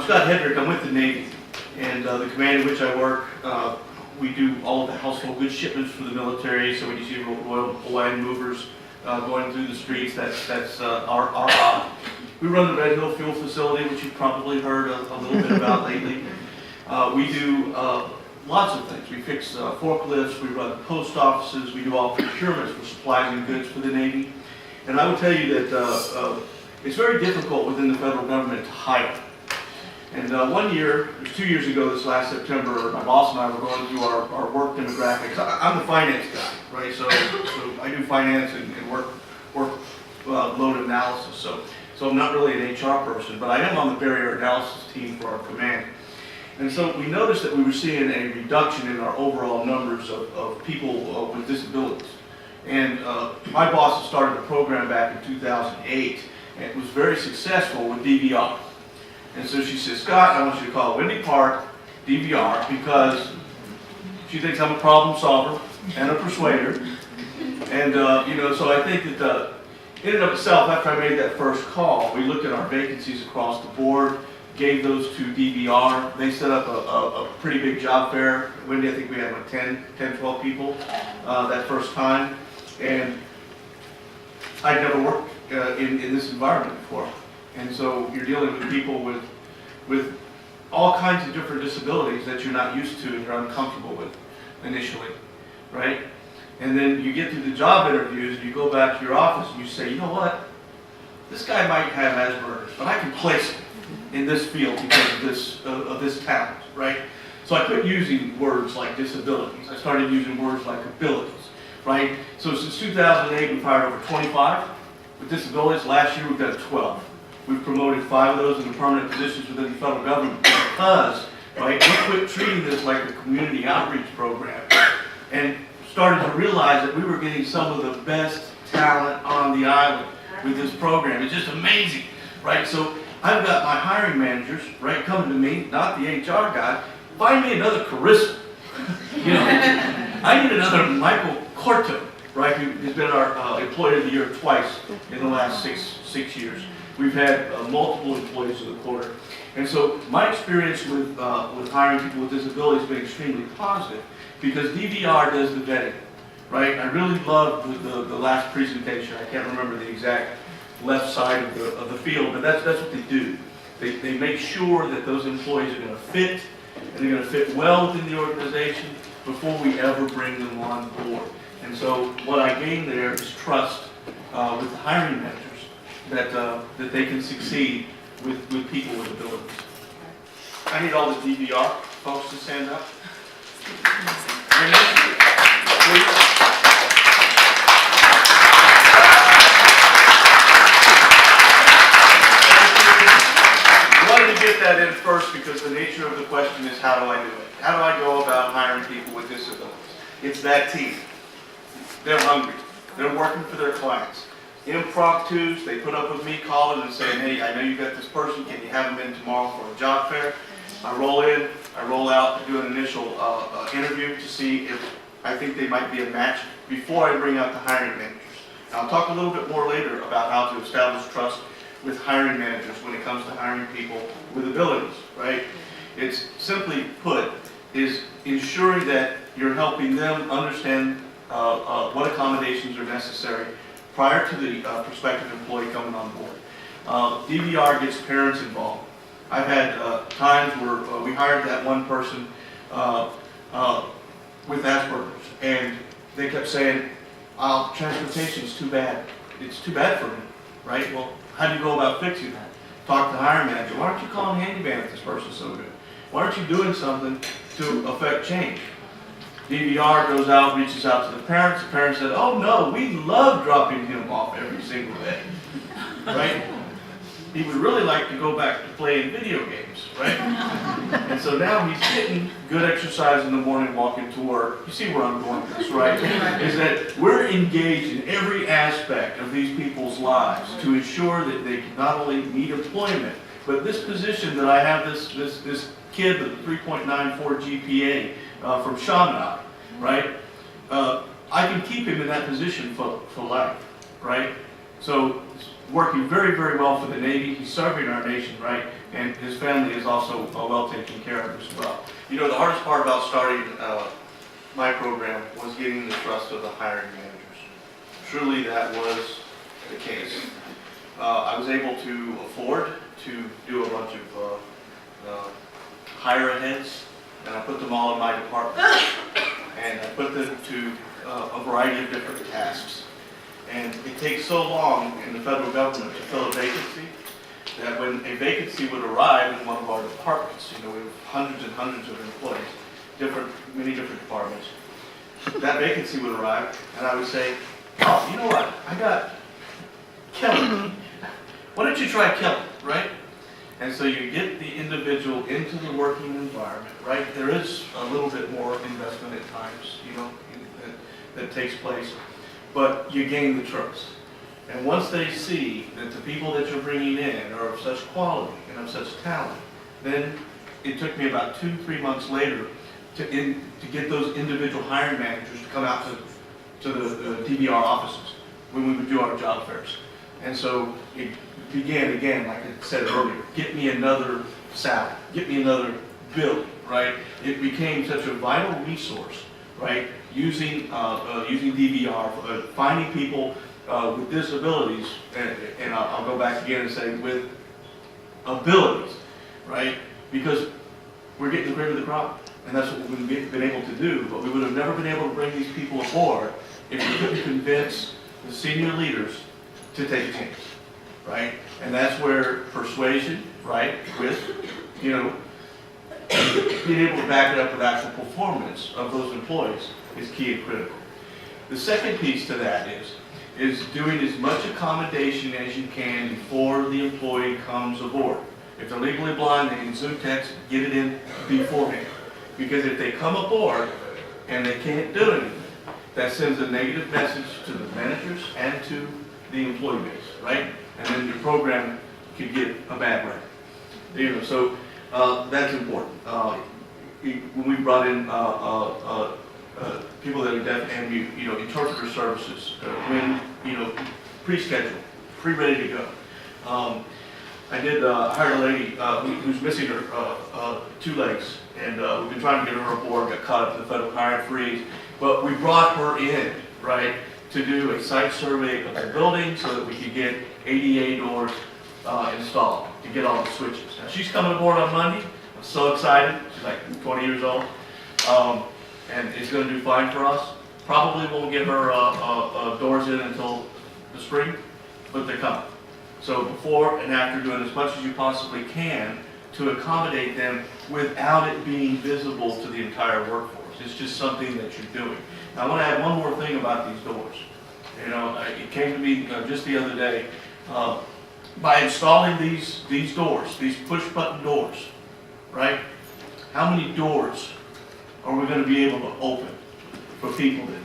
I'm Scott Hedrick. I'm with the Navy, and the command in which I work, we do all of the household goods shipments for the military. So when you see Royal Hawaiian movers going through the streets, that's our op. We run the Red Hill Fuel Facility, which you've probably heard a little bit about lately. We do lots of things. We fix forklifts, we run post offices, we do all procurements for supplies and goods for the Navy. And I would tell you that it's very difficult within the federal government to hire. And one year, it was 2 years ago this last September, my boss and I were going through our work demographics. I'm the finance guy, right? So I do finance and work load analysis. So I'm not really an HR person, but I am on the barrier analysis team for our command. And so we noticed that we were seeing a reduction in our overall numbers of people with disabilities. And my boss had started a program back in 2008, and it was very successful with DVR. And so she said, Scott, I want you to call Wendy Park DVR because she thinks I'm a problem solver and a persuader. And so I think that in and of itself, after I made that first call, we looked at our vacancies across the board, gave those to DVR. They set up a pretty big job fair. Wendy, I think we had like 10, 12 people that first time. And I'd never worked in this environment before. And so you're dealing with people with all kinds of different disabilities that you're not used to and you're uncomfortable with initially, right? And then you get through the job interviews and you go back to your office and you say, you know what? This guy might have Asperger's, but I can place him in this field because of this talent, right? So I quit using words like disabilities. I started using words like abilities, right? So since 2008, we've hired over 25 with disabilities. Last year, we've done 12. We've promoted 5 of those into permanent positions within the federal government because, right, we quit treating this like a community outreach program and started to realize that we were getting some of the best talent on the island with this program. It's just amazing, right? So I've got my hiring managers, right, coming to me, not the HR guy, find me another Carissa. I need another Michael Corto, right, who has been our employee of the year twice in the last six years. We've had multiple employees of the quarter. And so my experience with hiring people with disabilities has been extremely positive because DVR does the vetting, right? I really loved the last presentation. I can't remember the exact left side of the field, but that's what they do. They make sure that those employees are going to fit, and they're going to fit well within the organization before we ever bring them on board. And so what I gain there is trust with the hiring managers that they can succeed with people with abilities. I need all the DVR folks to stand up. Please. I wanted to get that in first because the nature of the question is how do I do it? How do I go about hiring people with disabilities? It's that team. They're hungry. They're working for their clients. Impromptus, they put up with me calling and saying, hey, I know you got this person, can you have them in tomorrow for a job fair? I roll in, I roll out, do an initial interview to see if I think they might be a match before I bring out the hiring managers. Now, I'll talk a little bit more later about how to establish trust with hiring managers when it comes to hiring people with abilities, right? It's simply put, is ensuring that you're helping them understand what accommodations are necessary prior to the prospective employee coming on board. DVR gets parents involved. I've had times where we hired that one person with Asperger's, and they kept saying, transportation's too bad. It's too bad for me, right? Well, how do you go about fixing that? Talk to the hiring manager. Why aren't you calling handyman if this person's so good? Why aren't you doing something to affect change? DVR goes out, reaches out to the parents. The parents said, oh no, we love dropping him off every single day, right? He would really like to go back to playing video games, right? And so now he's getting good exercise in the morning, walking to work. You see where I'm going with this, right? Is that we're engaged in every aspect of these people's lives to ensure that they can not only meet employment, but this position that I have this kid with a 3.94 GPA from Chaminade, right? I can keep him in that position for life, right? So working very, very well for the Navy. He's serving our nation, right? And his family is also well taken care of as well. You know, the hardest part about starting my program was getting the trust of the hiring managers. Truly, that was the case. I was able to afford to do a bunch of hire aheads, and I put them all in my department. And I put them to a variety of different tasks. And it takes so long in the federal government to fill a vacancy that when a vacancy would arrive in one of our departments, you know, we have hundreds and hundreds of employees, many different departments, that vacancy would arrive, and I would say, oh, you know what, I got Kelly. Why don't you try Kelly, right? And so you get the individual into the working environment, right? There is a little bit more investment at times, you know, that takes place, but you gain the trust. And once they see that the people that you're bringing in are of such quality and of such talent, then it took me about 2-3 months later to get those individual hiring managers to come out to the DBR offices when we would do our job fairs. And so it began again, like I said earlier, get me another Sally, get me another Billy, right? It became such a vital resource, right? Using DBR, finding people with disabilities, and I'll go back again and say with abilities, right? Because we're getting the cream of the crop, and that's what we've been able to do, but we would have never been able to bring these people aboard if we couldn't convince the senior leaders to take a chance, right? And that's where persuasion, right, with, you know, being able to back it up with actual performance of those employees is key and critical. The second piece to that is doing as much accommodation as you can before the employee comes aboard. If they're legally blind, they can Zoom text, get it in beforehand. Because if they come aboard and they can't do anything, that sends a negative message to the managers and to the employee base, right? And then your program could get a bad rap. You know, so that's important. When we brought in people that are deaf and you know, interpreter services, when, you know, pre-scheduled, pre-ready to go. I hired a lady who's missing her 2 legs, and we've been trying to get her aboard, got caught up in the federal hiring freeze, but we brought her in, right, to do a site survey of the building so that we could get ADA doors installed, to get all the switches. Now, she's coming aboard on Monday. I'm so excited. She's like 20 years old. And it's going to do fine for us. Probably won't get her doors in until the spring, but they're coming. So before and after, doing as much as you possibly can to accommodate them without it being visible to the entire workforce. It's just something that you're doing. Now, I want to add one more thing about these doors. You know, it came to me just the other day. By installing these doors, these push-button doors, right? How many doors are we going to be able to open for people that